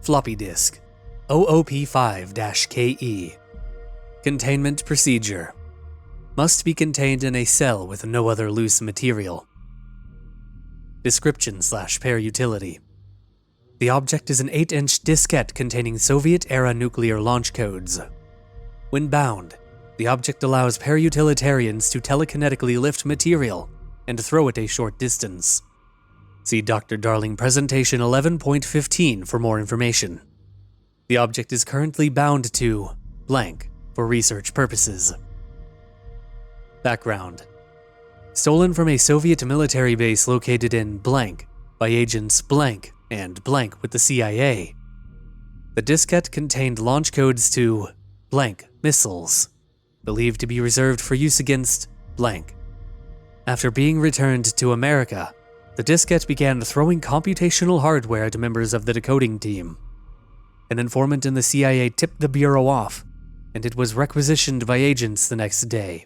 Floppy disk. OOP5-KE. Containment Procedure. Must be contained in a cell with no other loose material. Description/Parautility. The object is an 8-inch diskette containing Soviet-era nuclear launch codes. When bound, the object allows parautilitarians to telekinetically lift material and throw it a short distance. See Dr. Darling Presentation 11.15 for more information. The object is currently bound to blank for research purposes. Background. Stolen from a Soviet military base located in blank by agents blank and blank with the CIA. The diskette contained launch codes to blank missiles, believed to be reserved for use against blank. After being returned to America, the diskette began throwing computational hardware to members of the decoding team. An informant in the CIA tipped the bureau off, and it was requisitioned by agents the next day.